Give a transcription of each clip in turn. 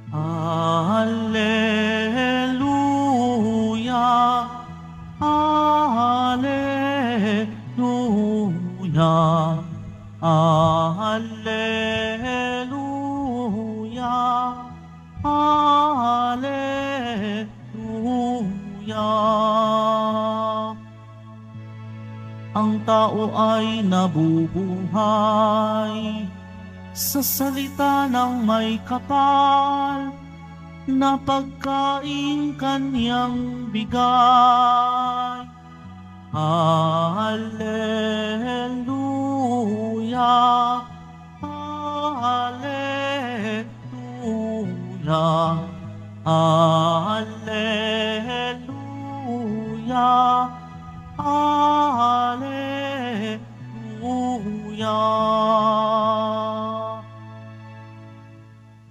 Alleluia, Alleluia, Alleluia, Alleluia. Ang tao ay nabubuhay sa salita ng may kapal na pagkain kanyang bigay. Alleluia, Alleluia, Alleluia, Alleluia.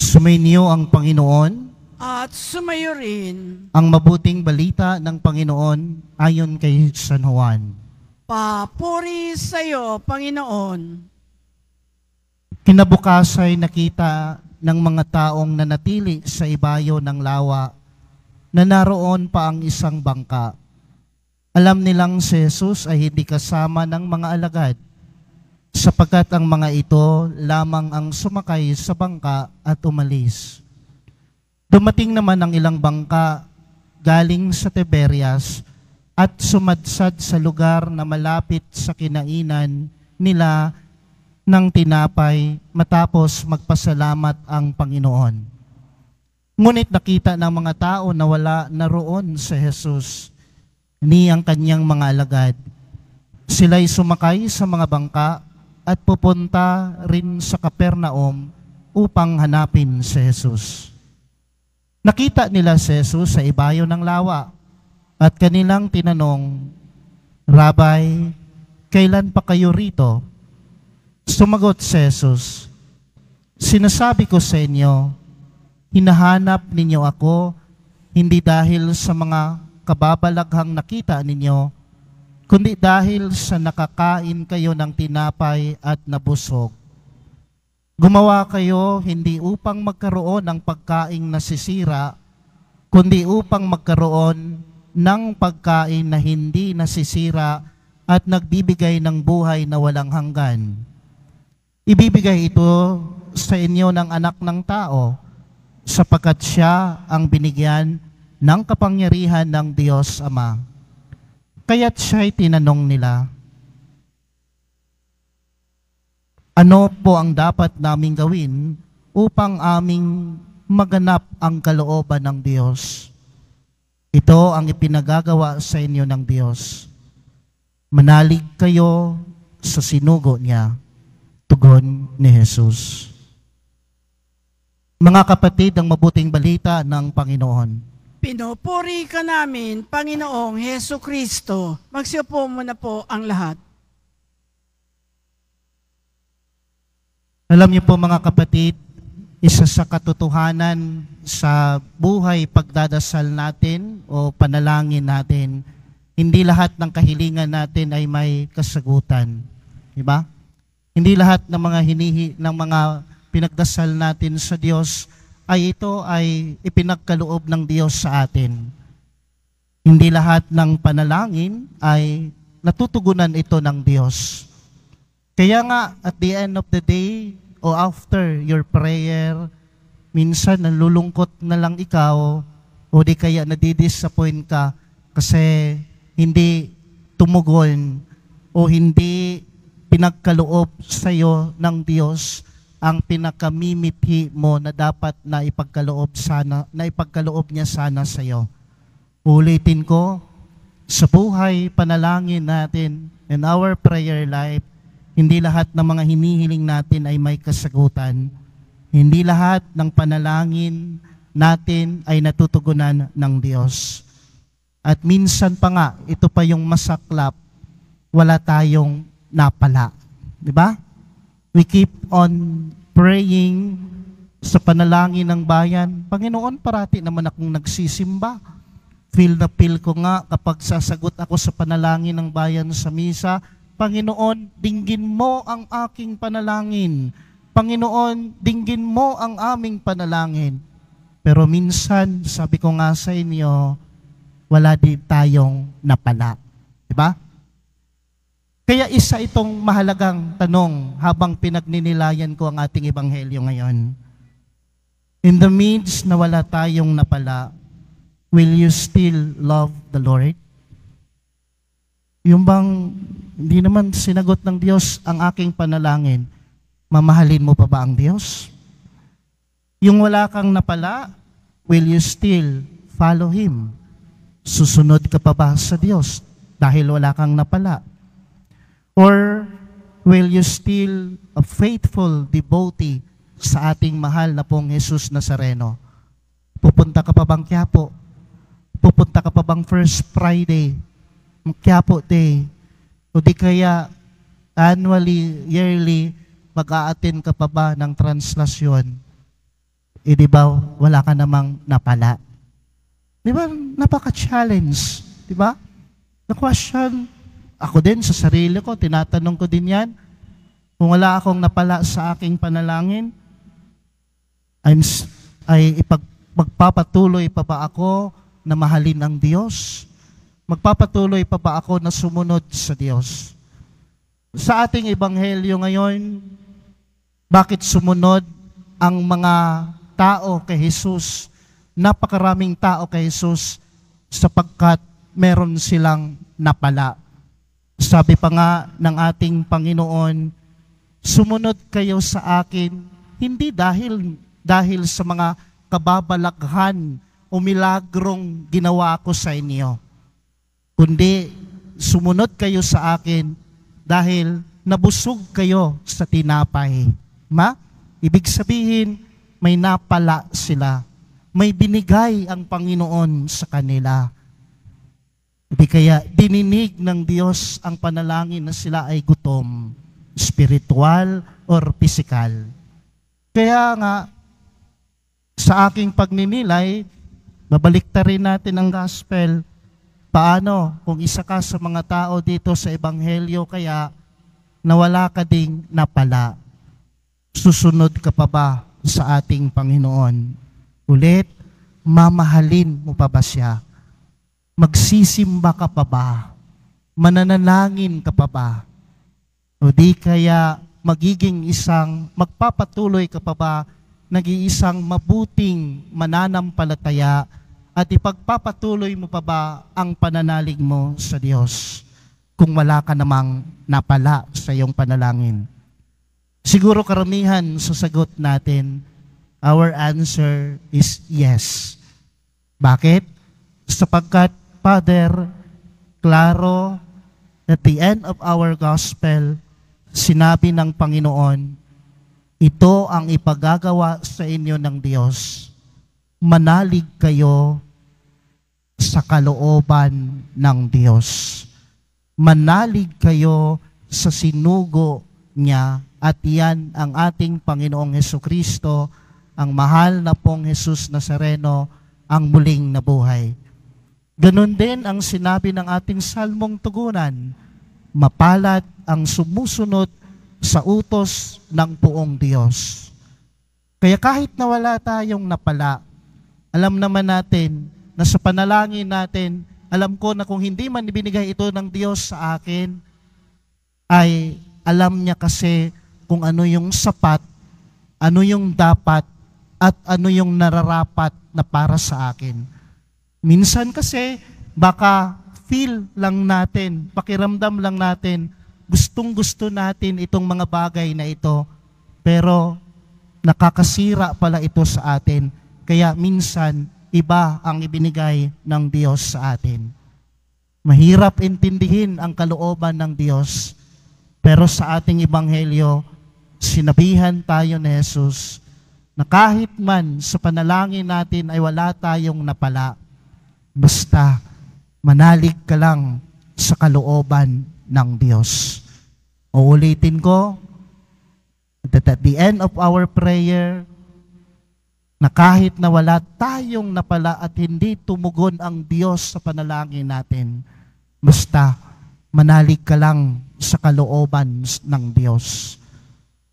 Sumainyo ang Panginoon. At sumayo rin. Ang mabuting balita ng Panginoon ayon kay San Juan. Papuri sa iyo, Panginoon. Kinabukas ay nakita ng mga taong nanatili sa ibayo ng lawa na naroon pa ang isang bangka. Alam nilang si Jesus ay hindi kasama ng mga alagad, sapagkat ang mga ito lamang ang sumakay sa bangka at umalis. Dumating naman ang ilang bangka galing sa Tiberias at sumadsad sa lugar na malapit sa kinainan nila ng tinapay matapos magpasalamat ang Panginoon. Ngunit nakita ng mga tao na wala na roon si Jesus ni ang kanyang mga alagad. Sila'y sumakay sa mga bangka at pupunta rin sa Capernaum upang hanapin si Jesus. Nakita nila si Jesus sa ibayo ng lawa at kanilang tinanong, Rabay, kailan pa kayo rito? Sumagot si Jesus, sinasabi ko sa inyo, hinahanap ninyo ako hindi dahil sa mga kababalaghang nakita ninyo, kundi dahil sa nakakain kayo ng tinapay at nabusog. Gumawa kayo hindi upang magkaroon ng pagkaing nasisira, kundi upang magkaroon ng pagkain na hindi nasisira at nagbibigay ng buhay na walang hanggan. Ibibigay ito sa inyo ng Anak ng Tao, sapagkat siya ang binigyan ng kapangyarihan ng Diyos Ama. Kaya't siya'y tinanong nila, ano po ang dapat naming gawin upang aming maganap ang kalooban ng Diyos? Ito ang ipinagagawa sa inyo ng Diyos. Manalig kayo sa sinugo niya. Tugon ni Jesus. Mga kapatid, ang mabuting balita ng Panginoon. Pinupuri ka namin, Panginoong Heso Kristo. Magsiupo muna po ang lahat. Alam niyo po mga kapatid, isa sa katotohanan sa buhay pagdadasal natin o panalangin natin, hindi lahat ng kahilingan natin ay may kasagutan. Diba? Hindi lahat ng mga pinagdasal natin sa Diyos ay ito ay ipinagkaloob ng Diyos sa atin. Hindi lahat ng panalangin ay natutugunan ito ng Diyos. Kaya nga, at the end of the day, o after your prayer, minsan nalulungkot na lang ikaw, o di kaya nadidisappoint ka kasi hindi tumugon o hindi pinagkaloob sa iyo ng Diyos ang pinakamimithi mo na dapat na ipagkaloob niya sana sa iyo. Ulitin ko, sa buhay panalangin natin in our prayer life, hindi lahat ng mga hinihiling natin ay may kasagutan. Hindi lahat ng panalangin natin ay natutugunan ng Diyos. At minsan pa nga, ito pa yung masaklap, wala tayong napala. Diba? We keep on praying sa panalangin ng bayan. Panginoon, parati naman akong nagsisimba. Feel na feel ko nga kapag sasagot ako sa panalangin ng bayan sa misa, Panginoon, dinggin mo ang aking panalangin. Panginoon, dinggin mo ang aming panalangin. Pero minsan, sabi ko nga sa inyo, wala din tayong napala. Diba? Kaya isa itong mahalagang tanong habang pinagninilayan ko ang ating ebanghelyo ngayon. In the midst na wala tayong napala, will you still love the Lord? Yung bang hindi naman sinagot ng Diyos ang aking panalangin, mamahalin mo pa ba ang Diyos? Yung wala kang napala, will you still follow Him? Susunod ka pa ba sa Diyos dahil wala kang napala? Or will you still a faithful devotee sa ating mahal na pong Jesus Nazareno? Pupunta ka pa bang Quiapo? Pupunta ka pa bang First Friday? Quiapo Day? O di kaya annually, yearly, mag-a-attend ka pa ba ng translasyon? Di ba wala ka namang napala? Di ba napaka-challenge? Di ba? Na-question, ako din sa sarili ko, tinatanong ko din yan. Kung wala akong napala sa aking panalangin, magpapatuloy pa ba ako na mahalin ang Diyos? Magpapatuloy pa ba ako na sumunod sa Diyos? Sa ating ebanghelyo ngayon, bakit sumunod ang mga tao kay Jesus? Napakaraming tao kay Jesus sapagkat meron silang napala. Sabi pa nga ng ating Panginoon, sumunod kayo sa akin, hindi dahil sa mga kababalaghan o milagrong ginawa ko sa inyo, kundi sumunod kayo sa akin dahil nabusog kayo sa tinapay. Ibig sabihin, may napala sila. May binigay ang Panginoon sa kanila. Hindi kaya dininig ng Diyos ang panalangin na sila ay gutom, spiritual or physical. Kaya nga, sa aking pagninilay, babaliktarin natin ang gospel. Paano kung isa ka sa mga tao dito sa ebanghelyo kaya nawala ka ding napala? Susunod ka pa ba sa ating Panginoon? Ulit, mamahalin mo pa ba siya? Magsisimba ka pa ba? Mananalangin ka pa ba? O di kaya magpapatuloy ka pa ba nag-iisang mabuting mananampalataya at ipagpapatuloy mo pa ba ang pananalig mo sa Diyos kung wala ka namang napala sa iyong panalangin? Siguro karamihan sa sagot natin, our answer is yes. Bakit? Sapagkat, Father, klaro, at the end of our gospel, sinabi ng Panginoon, ito ang ipagagawa sa inyo ng Diyos. Manalig kayo sa kalooban ng Diyos. Manalig kayo sa sinugo niya at yan ang ating Panginoong Hesukristo, ang mahal na pong Jesus Nazareno, ang muling nabuhay. Ganon din ang sinabi ng ating salmong tugunan, mapalad ang sumusunod sa utos ng buong Diyos. Kaya kahit na wala tayong napala, alam naman natin na sa panalangin natin, alam ko na kung hindi man ibinigay ito ng Diyos sa akin, ay alam niya kasi kung ano yung sapat, ano yung dapat, at ano yung nararapat na para sa akin. Minsan kasi, baka feel lang natin, pakiramdam lang natin, gustong-gusto natin itong mga bagay na ito, pero nakakasira pala ito sa atin. Kaya minsan, iba ang ibinigay ng Diyos sa atin. Mahirap intindihin ang kalooban ng Diyos, pero sa ating ebanghelyo, sinabihan tayo ni Jesus na kahit man sa panalangin natin ay wala tayong napala, basta manalig ka lang sa kalooban ng Diyos. Uulitin ko, that at the end of our prayer, na kahit na wala tayong napala at hindi tumugon ang Diyos sa panalangin natin, basta manalig ka lang sa kalooban ng Diyos.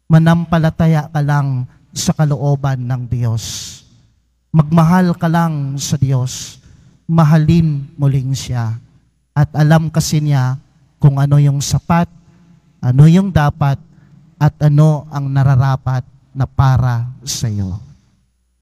Manampalataya ka lang sa kalooban ng Diyos. magmahal ka lang sa Diyos, mahalin muling siya. At alam kasi niya kung ano yung sapat, ano yung dapat, at ano ang nararapat na para sa iyo.